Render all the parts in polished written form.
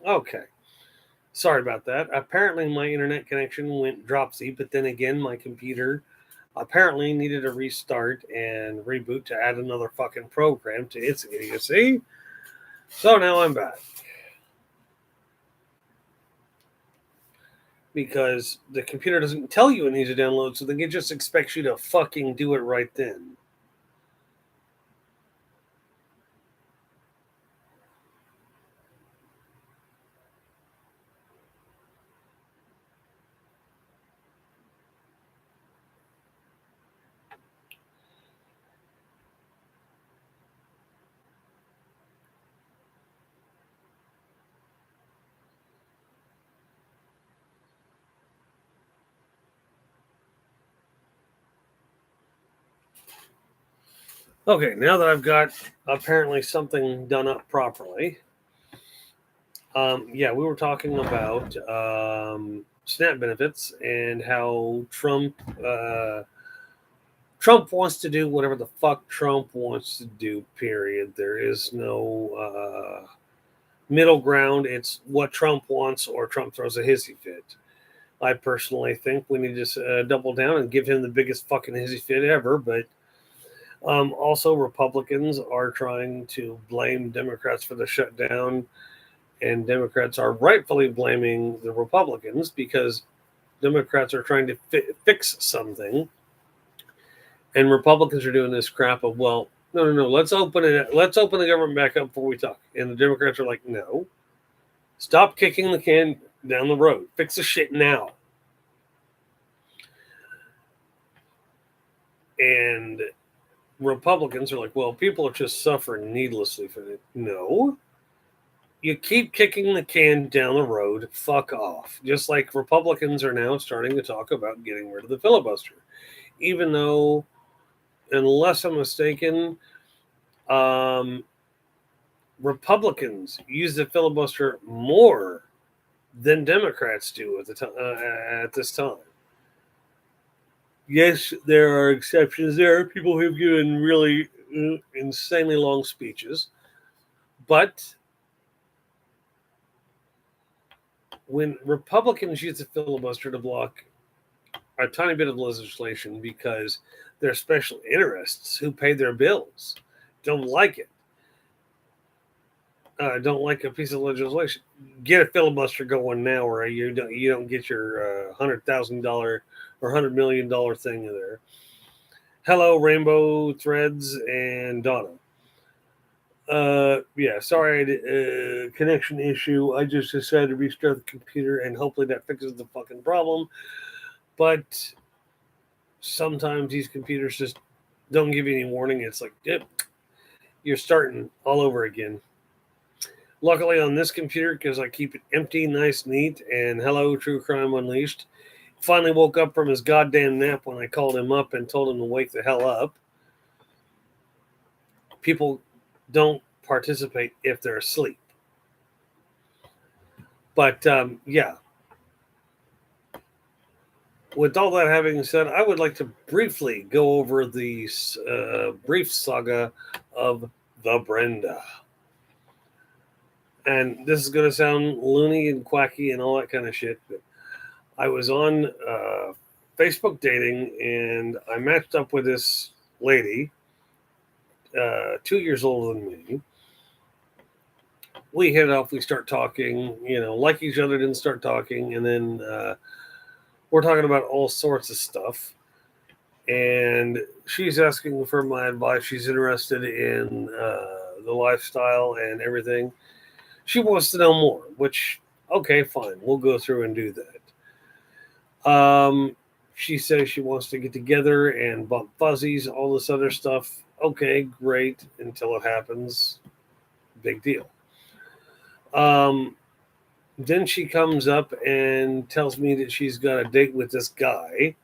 Okay. Sorry about that. Apparently, my internet connection went dropsy, but then again, my computer apparently needed a restart and reboot to add another fucking program to its idiocy. So now I'm back because the computer doesn't tell you it needs to download, so then it just expects you to fucking do it right then. Okay, now that I've got apparently something done up properly, yeah, we were talking about SNAP benefits and how Trump wants to do whatever the fuck Trump wants to do. Period. There is no middle ground. It's what Trump wants, or Trump throws a hissy fit. I personally think we need to double down and give him the biggest fucking hissy fit ever. But also, Republicans are trying to blame Democrats for the shutdown, and Democrats are rightfully blaming the Republicans because Democrats are trying to fix something, and Republicans are doing this crap of, well, no, no, no, let's open it, let's open the government back up before we talk. And the Democrats are like, no, stop kicking the can down the road, fix the shit now. And Republicans are like, well, people are just suffering needlessly for it. No, you keep kicking the can down the road, fuck off. Just like Republicans are now starting to talk about getting rid of the filibuster, even though, unless I'm mistaken, um, Republicans use the filibuster more than Democrats do at this time. Yes, there are exceptions. There are people who've given really insanely long speeches, but when Republicans use the filibuster to block a tiny bit of legislation because their special interests who pay their bills don't like it, don't like a piece of legislation, get a filibuster going now, or you don't get your $100,000 or $100 million thing there. Hello, Rainbow Threads and Donna. Yeah, sorry, connection issue. I just decided to restart the computer, and hopefully that fixes the fucking problem. But sometimes these computers just don't give you any warning. It's like, yep, you're starting all over again. Luckily on this computer, because I keep it empty, nice, neat, and hello, True Crime Unleashed. Finally woke up from his goddamn nap when I called him up and told him to wake the hell up. People don't participate if they're asleep. But yeah, with all that having said, I would like to briefly go over the brief saga of the Brenda. And this is going to sound loony and quacky and all that kind of shit, but I was on Facebook dating and I matched up with this lady, 2 years older than me. We hit it off, we start talking, like each other, didn't start talking, and then we're talking about all sorts of stuff. And she's asking for my advice. She's interested in the lifestyle and everything. She wants to know more, which, okay, fine, we'll go through and do that. She says she wants to get together and bump fuzzies, all this other stuff. Okay, great, until it happens. Big deal. Um, then she comes up and tells me that she's got a date with this guy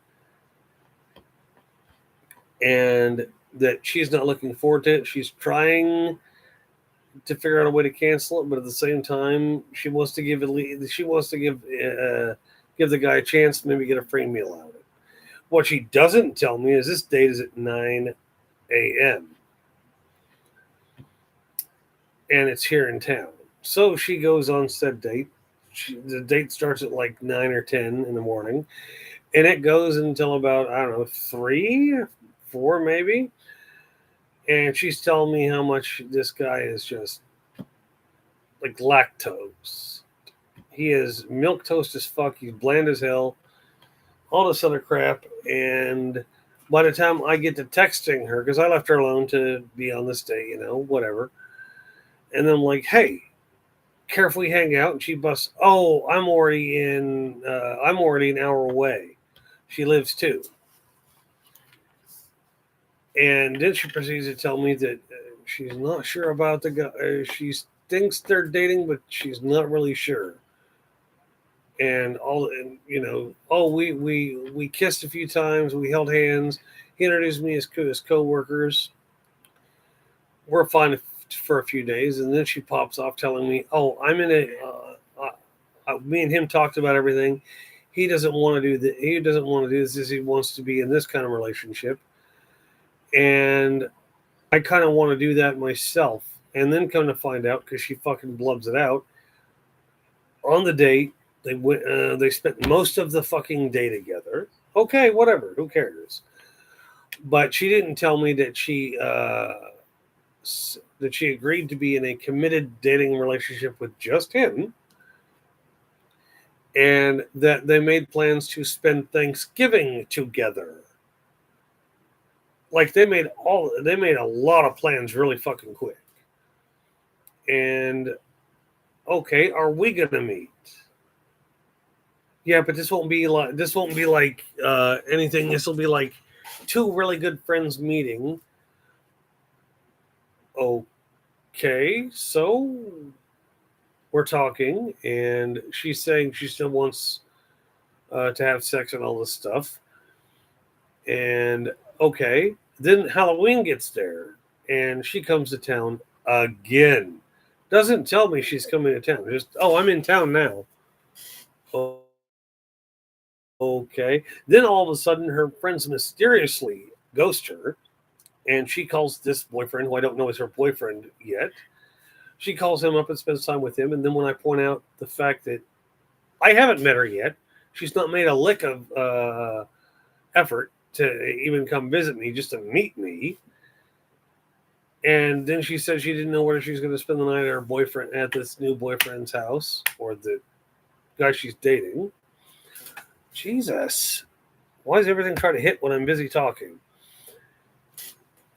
and that she's not looking forward to it. She's trying to figure out a way to cancel it, but at the same time, she wants to give the guy a chance to maybe get a free meal out of it. What she doesn't tell me is this date is at 9 a.m. and it's here in town. So she goes on said date. The date starts at like 9 or 10 in the morning, and it goes until about, I don't know, 3, 4 maybe. And she's telling me how much this guy is just like lactose. He is milk toast as fuck. He's bland as hell. All this other crap. And by the time I get to texting her, because I left her alone to be on this day, whatever. And then I'm like, hey, care if we hang out? And she busts, oh, I'm already an hour away. She lives too. And then she proceeds to tell me that she's not sure about the guy. She thinks they're dating, but she's not really sure. And oh, we kissed a few times, we held hands. He introduced me as his co-workers. We're fine for a few days, and then she pops off telling me, oh, I'm in me and him talked about everything. He doesn't want to do that. He doesn't want to do this. He wants to be in this kind of relationship, and I kind of want to do that myself. And then come to find out, because she fucking blubs it out on the date, they went. They spent most of the fucking day together. Okay, whatever. Who cares? But she didn't tell me that she agreed to be in a committed dating relationship with just him, and that they made plans to spend Thanksgiving together. Like they made a lot of plans really fucking quick. And okay, are we gonna meet? Yeah, but this won't be like anything. This will be like two really good friends meeting. Okay, so we're talking, and she's saying she still wants to have sex and all this stuff. And okay, then Halloween gets there, and she comes to town again. Doesn't tell me she's coming to town. Just, oh, I'm in town now. Okay. Then all of a sudden, her friends mysteriously ghost her, and she calls this boyfriend, who I don't know is her boyfriend yet. She calls him up and spends time with him. And then when I point out the fact that I haven't met her yet, she's not made a lick of effort to even come visit me, just to meet me. And then she said she didn't know whether she was going to spend the night at this new boyfriend's house, or the guy she's dating. Jesus, why is everything trying to hit when I'm busy talking?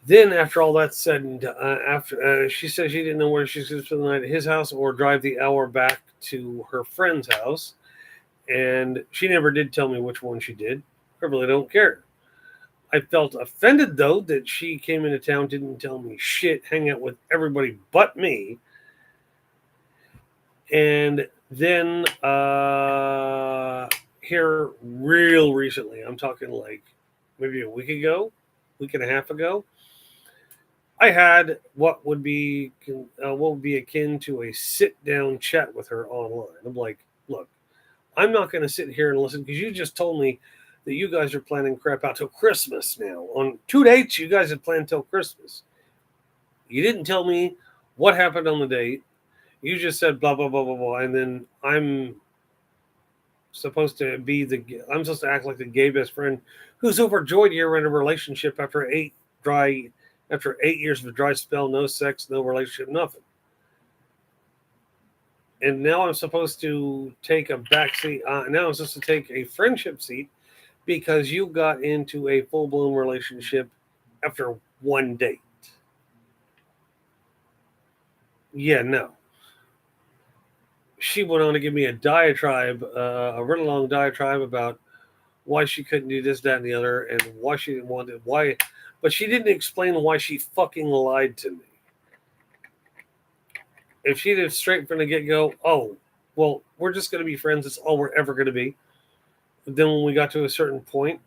Then, after all that's said, and after she said she didn't know where she's going to spend the night at his house or drive the hour back to her friend's house, and she never did tell me which one she did. I really don't care. I felt offended, though, that she came into town, didn't tell me shit, hang out with everybody but me. And then here, real recently, I'm talking like maybe a week and a half ago, I had what would be akin to a sit-down chat with her online. I'm like, look, I'm not going to sit here and listen, because you just told me that you guys are planning crap out till Christmas now. On 2 dates, you guys had planned till Christmas. You didn't tell me what happened on the date. You just said blah, blah, blah, blah, blah. And then I'm supposed to act like the gay best friend who's overjoyed you're in a relationship after 8 years of a dry spell, no sex, no relationship, nothing. And now I'm supposed to take a backseat. Now I'm supposed to take a friendship seat because you got into a full-blown relationship after 1 date. Yeah, no. She went on to give me a really long diatribe about why she couldn't do this, that, and the other, and why she didn't want it. Why, but she didn't explain why she fucking lied to me. If she did straight from the get-go, oh, well, we're just going to be friends. It's all we're ever going to be. But then when we got to a certain point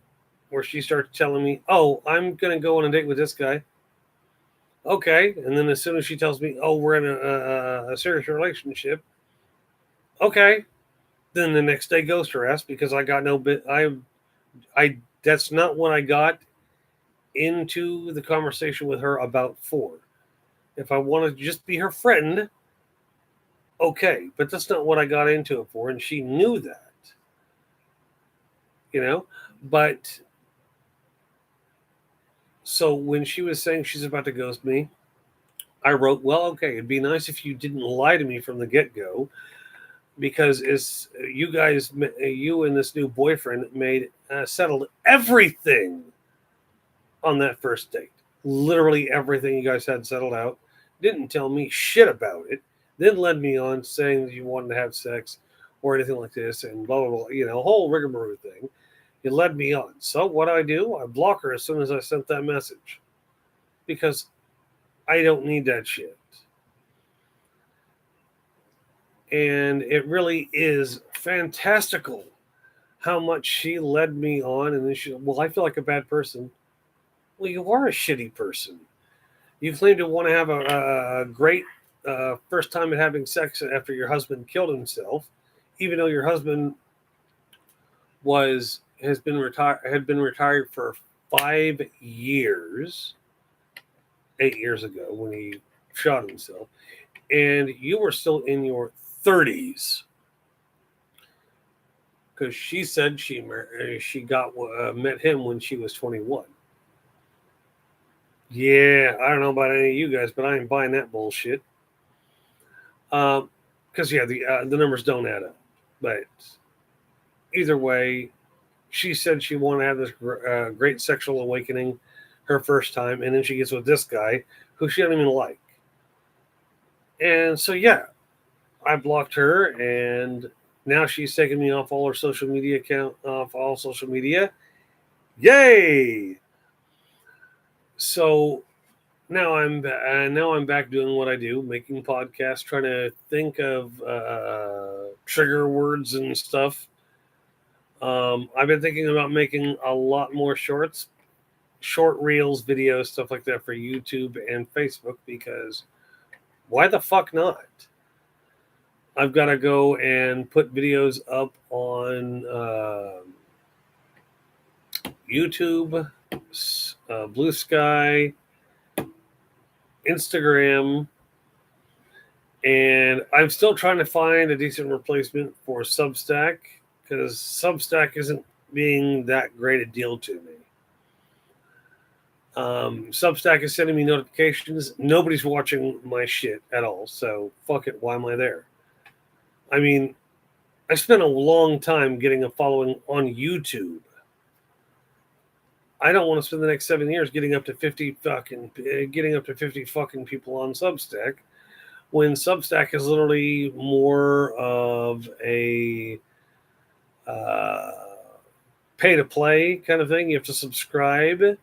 where she started telling me, oh, I'm going to go on a date with this guy. Okay. And then as soon as she tells me, oh, we're in a serious relationship. Okay. Then the next day ghost her ass, because I got no bit. That's not what I got into the conversation with her about for. If I wanted to just be her friend, Okay, but that's not what I got into it for, and she knew that, you know. But so when she was saying she's about to ghost me, I wrote, well, okay, it'd be nice if you didn't lie to me from the get go, because it's you guys, you and this new boyfriend made settled everything on that first date. Literally everything you guys had settled out. Didn't tell me shit about it. Then led me on saying that you wanted to have sex or anything like this and blah, blah, blah. You know, whole rigmarole thing. You led me on. So what do? I block her as soon as I sent that message because I don't need that shit. And it really is fantastical how much she led me on. And then she, well, I feel like a bad person. Well, you are a shitty person. You claim to want to have a great first time at having sex after your husband killed himself, even though your husband had been retired for 5 years, 8 years ago when he shot himself, and you were still in your 30s. Because she said she got met him when she was 21. Yeah, I don't know about any of you guys, but I ain't buying that bullshit. Because yeah, the numbers don't add up. But either way, she said she wanted to have this great sexual awakening her first time, and then she gets with this guy who she don't even like. And so yeah, I blocked her, and now she's taking me off all her social media off all social media. Yay! So now I'm back doing what I do, making podcasts, trying to think of trigger words and stuff. I've been thinking about making a lot more shorts, short reels, videos, stuff like that for YouTube and Facebook because why the fuck not? I've got to go and put videos up on YouTube, Blue Sky, Instagram, and I'm still trying to find a decent replacement for Substack because Substack isn't being that great a deal to me. Substack is sending me notifications. Nobody's watching my shit at all, so fuck it. Why am I there? I mean, I spent a long time getting a following on YouTube. I don't want to spend the next 7 years getting up to 50 fucking people on Substack when Substack is literally more of a pay to play kind of thing. You have to subscribe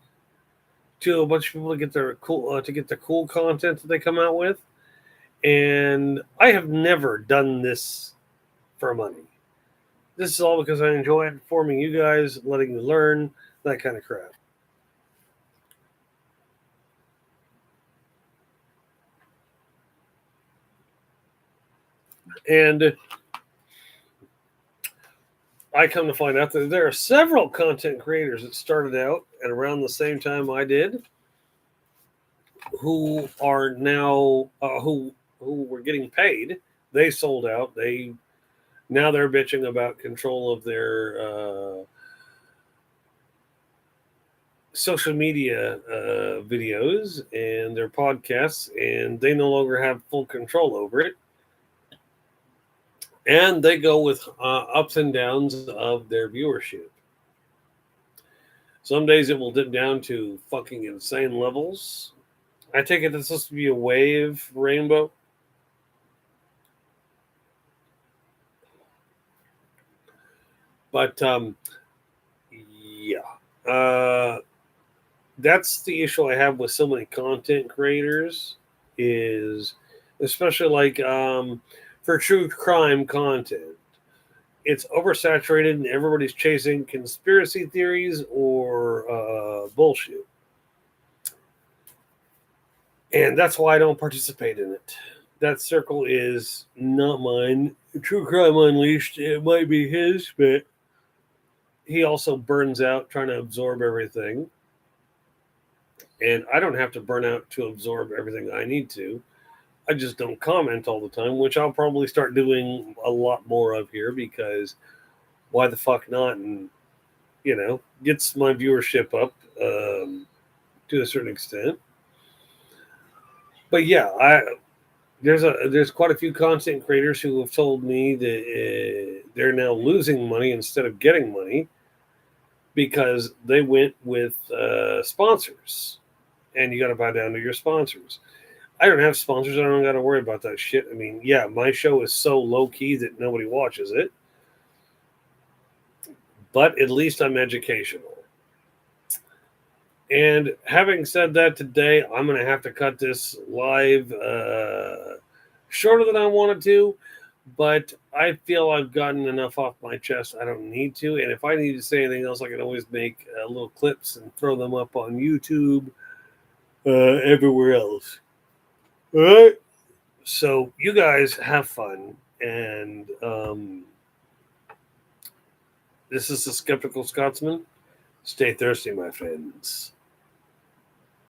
to a bunch of people to get their cool content that they come out with. And I have never done this for money. This is all because I enjoy informing you guys, letting you learn, that kind of crap. And I come to find out that there are several content creators that started out at around the same time I did, who are now who were getting paid. They sold out. Now they're bitching about control of their social media videos and their podcasts, and they no longer have full control over it. And they go with ups and downs of their viewership. Some days it will dip down to fucking insane levels. I take it that's supposed to be a wave, Rainbow. But yeah, that's the issue I have with so many content creators. Is especially like for true crime content, it's oversaturated and everybody's chasing conspiracy theories or bullshit. And that's why I don't participate in it. That circle is not mine. True Crime Unleashed, it might be his, but he also burns out trying to absorb everything. And I don't have to burn out to absorb everything I need to. I just don't comment all the time, which I'll probably start doing a lot more of here because why the fuck not? And gets my viewership up to a certain extent. But yeah, there's quite a few content creators who have told me that they're now losing money instead of getting money because they went with sponsors, and you got to bow down to your sponsors. I don't have sponsors. I don't got to worry about that shit. I mean, yeah, my show is so low key that nobody watches it, but at least I'm educational. And having said that, today I'm going to have to cut this live shorter than I wanted to, but I feel I've gotten enough off my chest. I don't need to. And if I need to say anything else, I can always make little clips and throw them up on YouTube, everywhere else. All right. So you guys have fun. And this is the Skeptical Scotsman. Stay thirsty, my friends.